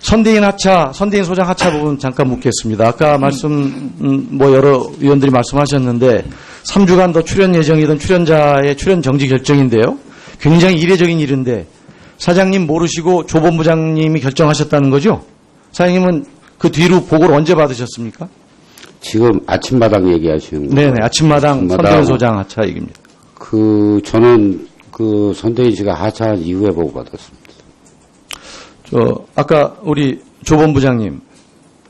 선대인 소장 하차 부분 잠깐 묻겠습니다. 아까 여러 의원들이 말씀하셨는데 3주간 더 출연 예정이던 출연자의 출연 정지 결정인데요. 굉장히 이례적인 일인데 사장님 모르시고 조 본부장님이 결정하셨다는 거죠? 사장님은 그 뒤로 보고를 언제 받으셨습니까? 지금 아침마당 얘기하시는 거예요? 네네, 아침마당 선대인 소장 하차 얘기입니다. 저는 선대인 씨가 하차한 이후에 보고 받았습니다. 아까 우리 조 본부장님,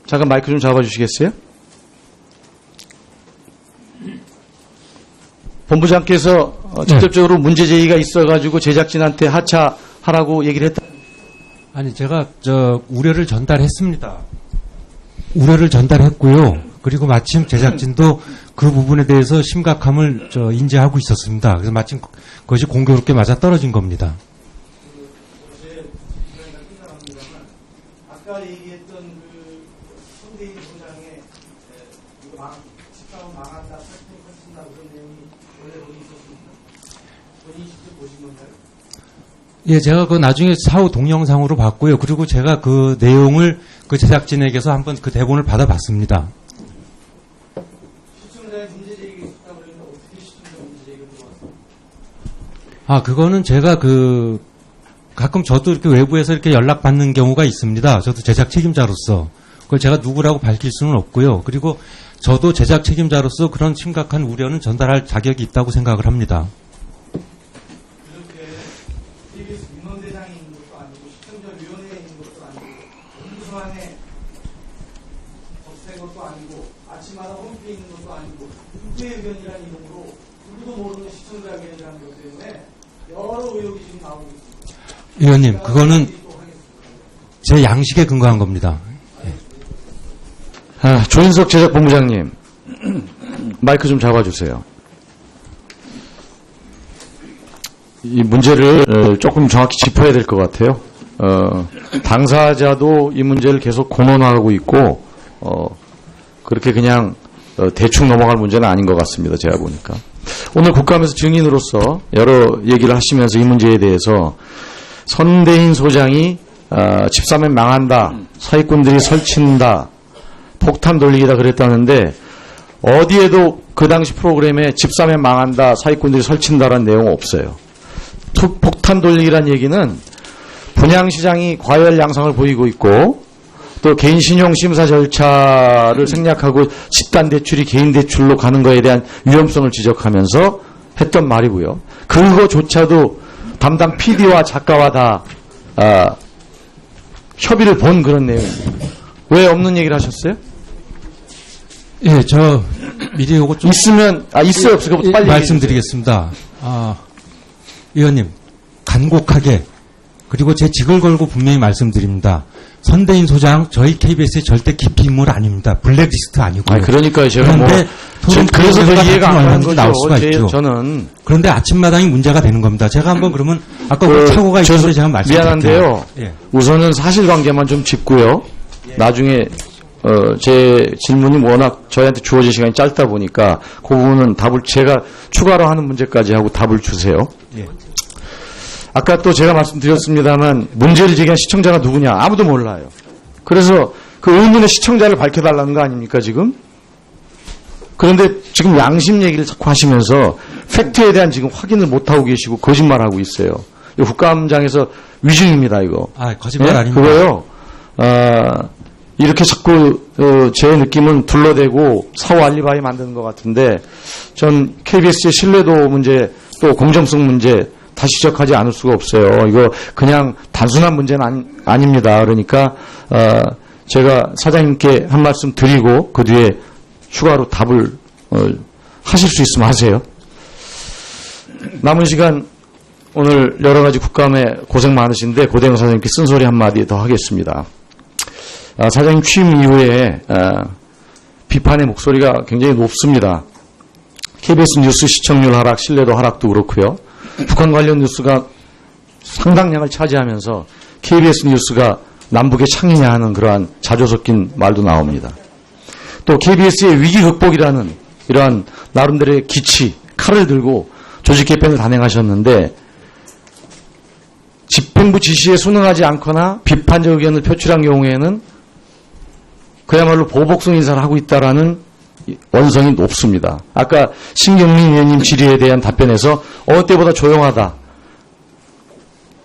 잠깐 마이크 좀 잡아주시겠어요? 본부장께서 직접적으로 문제 제기가 있어가지고 제작진한테 하차하라고 얘기를 했다. 아니, 제가 우려를 전달했습니다. 우려를 전달했고요. 그리고 마침 제작진도 그 부분에 대해서 심각함을 인지하고 있었습니다. 그래서 마침 그것이 공교롭게 맞아 떨어진 겁니다. 아까 얘기했던 선대인 소장의 집사원 망한다, 탈퇴 펼친다 그런 내용이 원래 거기 있었습니까? 본인이 직접 보신 건가요? 예, 제가 나중에 사후 동영상으로 봤고요. 그리고 제가 그 내용을 그 제작진에게서 한번 그 대본을 받아봤습니다. 시청자의 문제 제기가 있었다고 그러는데 어떻게 시청자 문제 제기가 들어왔습니까? 그거는 제가 가끔 저도 이렇게 외부에서 이렇게 연락받는 경우가 있습니다. 저도 제작 책임자로서. 그걸 제가 누구라고 밝힐 수는 없고요. 그리고 저도 제작 책임자로서 그런 심각한 우려는 전달할 자격이 있다고 생각을 합니다. 그렇게 KBS 민원대장이 있는 것도 아니고 시청자위원회에 있는 것도 아니고 본부안에 접수된 것도 아니고 아침마다 홈페이지에 있는 것도 아니고 국회의견이라는 이름으로 누구도 모르는 시청자위원회라는 것 때문에 여러 의혹이 지금 나오고 있습니다. 의원님, 그거는 제 양식에 근거한 겁니다. 조인석 제작본부장님, 마이크 좀 잡아주세요. 이 문제를 조금 정확히 짚어야 될 것 같아요. 당사자도 이 문제를 계속 공론화하고 있고, 그렇게 그냥 대충 넘어갈 문제는 아닌 것 같습니다. 제가 보니까. 오늘 국감에서 증인으로서 여러 얘기를 하시면서 이 문제에 대해서 선대인 소장이 집사면 망한다, 사기꾼들이 설친다, 폭탄 돌리기다 그랬다는데 어디에도 그 당시 프로그램에 집사면 망한다, 사기꾼들이 설친다라는 내용은 없어요. 폭탄 돌리기란 얘기는 분양시장이 과열 양상을 보이고 있고 또 개인 신용 심사 절차를 생략하고 집단 대출이 개인 대출로 가는 거에 대한 위험성을 지적하면서 했던 말이고요. 그거조차도 담당 PD와 작가와 다 협의를 본 그런 내용입니다. 왜 없는 얘기를 하셨어요? 예, 미리 요거 좀 있으면 있어요, 없어요? 그것부터 빨리 말씀드리겠습니다. 의원님, 간곡하게 그리고 제 직을 걸고 분명히 말씀드립니다. 선대인 소장 저희 KBS의 절대 기피 인물 아닙니다. 블랙리스트 아니고요. 그러니까요. 제가 그런데 지금 그래서 그 이해가 안 가는 거죠. 나올 수가 있죠. 저는 그런데 아침마당이 문제가 되는 겁니다. 제가 한번 그러면 아까 착오가 있어서 제가 말씀드릴게요. 미안한데요. 예. 우선은 사실관계만 좀 짚고요. 나중에 제 질문이 워낙 저희한테 주어진 시간이 짧다 보니까 그 부분은 답을 제가 추가로 하는 문제까지 하고 답을 주세요. 예. 아까 또 제가 말씀드렸습니다만 문제를 제기한 시청자가 누구냐 아무도 몰라요. 그래서 그 의문의 시청자를 밝혀달라는 거 아닙니까 지금? 그런데 지금 양심 얘기를 자꾸 하시면서 팩트에 대한 지금 확인을 못하고 계시고 거짓말하고 있어요. 이거 국감장에서 위증입니다 이거. 거짓말 아닙니다. 그거요. 이렇게 자꾸 제 느낌은 둘러대고 사후 알리바이 만드는 것 같은데 전 KBS의 신뢰도 문제 또 공정성 문제 다 지적하지 않을 수가 없어요. 이거 그냥 단순한 문제는 아닙니다. 그러니까 제가 사장님께 한 말씀 드리고 그 뒤에 추가로 답을 하실 수 있으면 하세요. 남은 시간 오늘 여러 가지 국감에 고생 많으신데 고대영 사장님께 쓴소리 한마디 더 하겠습니다. 사장님 취임 이후에 비판의 목소리가 굉장히 높습니다. KBS 뉴스 시청률 하락, 신뢰도 하락도 그렇고요. 북한 관련 뉴스가 상당량을 차지하면서 KBS 뉴스가 남북의 창이냐 하는 그러한 자조 섞인 말도 나옵니다. 또 KBS의 위기 극복이라는 이러한 나름대로의 기치, 칼을 들고 조직 개편을 단행하셨는데 집행 행정부 지시에 순응하지 않거나 비판적 의견을 표출한 경우에는 그야말로 보복성 인사를 하고 있다라는 원성이 높습니다. 아까 신경민 의원님 질의에 대한 답변에서 어느 때보다 조용하다.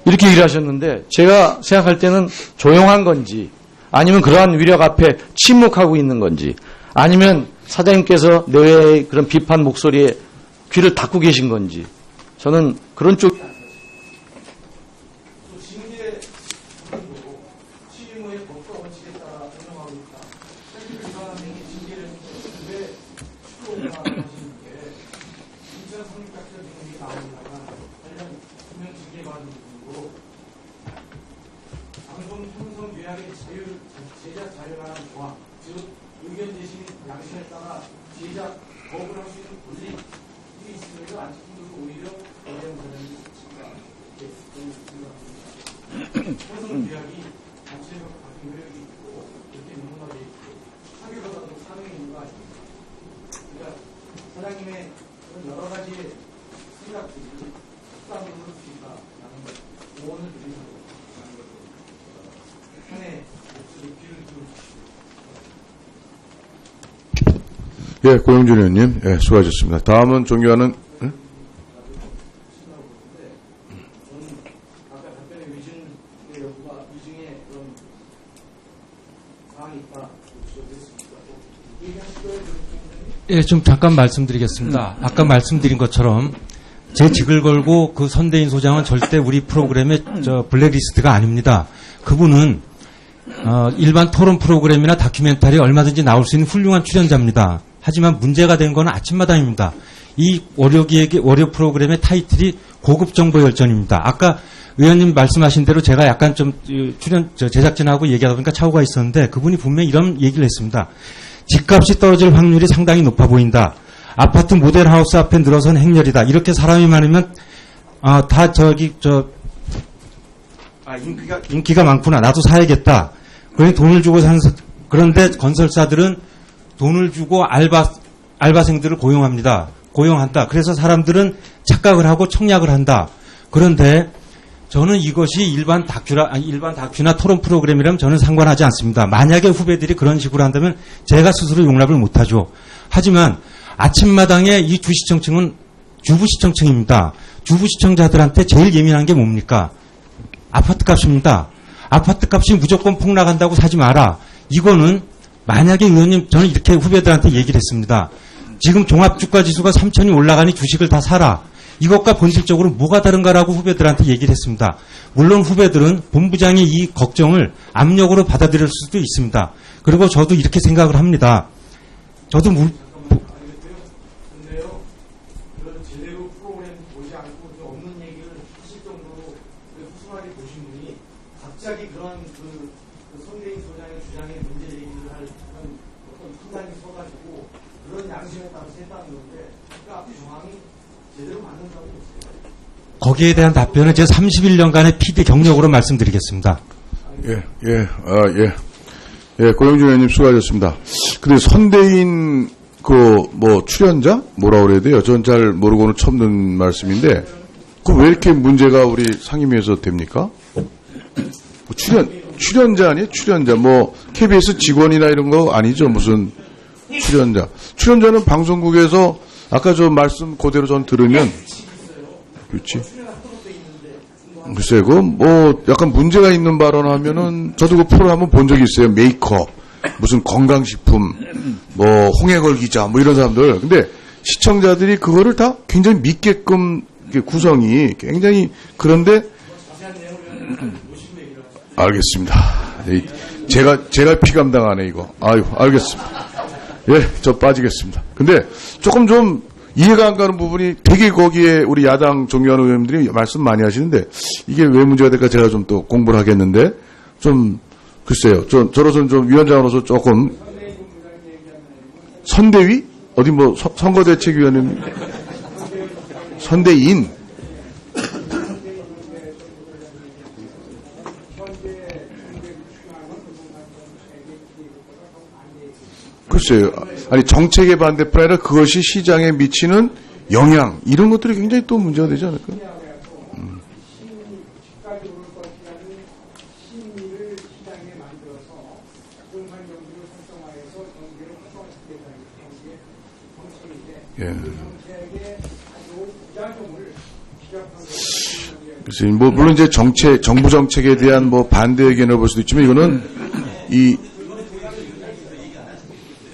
이렇게 얘기를 하셨는데 제가 생각할 때는 조용한 건지 아니면 그러한 위력 앞에 침묵하고 있는 건지 아니면 사장님께서 내외의 그런 비판 목소리에 귀를 닫고 계신 건지 저는 그런 쪽 방송 형성 요약의 자율, 제작 자율화한 조항, 즉 의견 제시 및 양심에 따라 제작, 거부를 할 수 있는 권리 이 있음에도 안 지킨 것은 오히려 어려운 과정이 있습니다. 형성 요약이 자체가 같은 효력이 있고 이렇게 명문화되어 있고 사교보다도 사능이 있는 거 아닙니까? 그러니까 사장님의 그런 여러 가지의 생각들이 습관으로 수 있다라는 조언을 드리는 거죠. 예, 고영준 의원님, 예, 수고하셨습니다. 다음은 존경하는, 응? 예, 좀 잠깐 말씀드리겠습니다. 아까 말씀드린 것처럼 제 직을 걸고 그 선대인 소장은 절대 우리 프로그램의 블랙리스트가 아닙니다. 그분은 일반 토론 프로그램이나 다큐멘터리에 얼마든지 나올 수 있는 훌륭한 출연자입니다. 하지만 문제가 된 건 아침마당입니다. 이 월요 프로그램의 타이틀이 고급 정보 열전입니다. 아까 의원님 말씀하신 대로 제가 약간 좀 제작진하고 얘기하다 보니까 착오가 있었는데 그분이 분명히 이런 얘기를 했습니다. 집값이 떨어질 확률이 상당히 높아 보인다. 아파트 모델하우스 앞에 늘어선 행렬이다. 이렇게 사람이 많으면 인기가 많구나. 나도 사야겠다. 그러니 돈을 주고 그런데 건설사들은 돈을 주고 알바생들을 고용한다. 그래서 사람들은 착각을 하고 청약을 한다. 그런데 저는 이것이 일반 다큐나 토론 프로그램이라면 저는 상관하지 않습니다. 만약에 후배들이 그런 식으로 한다면 제가 스스로 용납을 못하죠. 하지만 아침마당의 이 주시청층은 주부시청층입니다. 주부시청자들한테 제일 예민한 게 뭡니까? 아파트 값입니다. 아파트 값이 무조건 폭락한다고 사지 마라. 이거는 만약에 의원님 저는 이렇게 후배들한테 얘기를 했습니다. 지금 종합주가지수가 3천이 올라가니 주식을 다 사라. 이것과 본질적으로 뭐가 다른가라고 후배들한테 얘기를 했습니다. 물론 후배들은 본부장이 이 걱정을 압력으로 받아들일 수도 있습니다. 그리고 저도 이렇게 생각을 합니다. 저도 근데요, 그런 제대로 프로그램 보지 않고 없는 얘기를 하실 정도로 후순하게 보신 분이 갑자기 그런 그 선대인 소장의 주장에 문제 얘기를 할 어떤 판단이 서가지고 그런 양심에 따라서 했다는 건데 그 앞에 정황이 제대로 맞는다고 보세요. 거기에 대한 답변은 제 31년간의 PD 경력으로 말씀드리겠습니다. 고영준 의원님 수고하셨습니다. 근데 선대인, 출연자? 뭐라 그래야 돼요? 전 잘 모르고는 처음 듣는 말씀인데, 그 왜 이렇게 문제가 우리 상임위에서 됩니까? 출연자 아니에요? 출연자. KBS 직원이나 이런 거 아니죠? 무슨 출연자. 출연자는 방송국에서 아까 저 말씀 그대로 전 들으면, 그렇지. 글쎄요, 약간 문제가 있는 발언 하면은, 저도 그 프로 한번 본 적이 있어요. 메이크업, 무슨 건강식품, 홍해걸 기자, 이런 사람들. 근데 시청자들이 그거를 다 굉장히 믿게끔 구성이 굉장히, 그런데, 알겠습니다. 제가 피감당하네, 이거. 아유, 알겠습니다. 예, 저 빠지겠습니다. 근데 조금 좀 이해가 안 가는 부분이 되게 거기에 우리 야당 존경하는 의원님들이 말씀 많이 하시는데 이게 왜 문제가 될까 제가 좀 또 공부를 하겠는데 좀 글쎄요. 저로서는 좀 위원장으로서 조금 선대위? 어디 선거대책위원회 선대인 글쎄요. 아니 정책의 반대뿐 아니라 그것이 시장에 미치는 영향 이런 것들이 굉장히 또 문제가 되지 않을까요? 국가적으로 것이라는 심리를 시장에 만들어서 부동산 경기를 활성화해서 경기를 활성화시키겠다는 게 정책인데 예. 그 정책의 아주 부작용을 지적한 것은 그래서 뭐 물론 이제 정부 정책에 대한 뭐 반대 의견을 볼 수도 있지만 이거는 이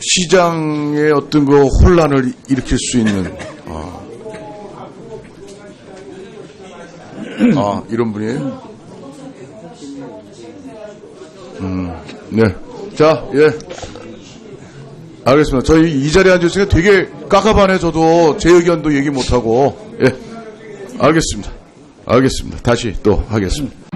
시장의 어떤 그 혼란을 일으킬 수 있는 이런 분이에요. 네. 자, 예. 알겠습니다. 저희 이 자리에 앉아있으니까 되게 깝깝하네. 저도 제 의견도 얘기 못하고. 예. 알겠습니다. 다시 또 하겠습니다.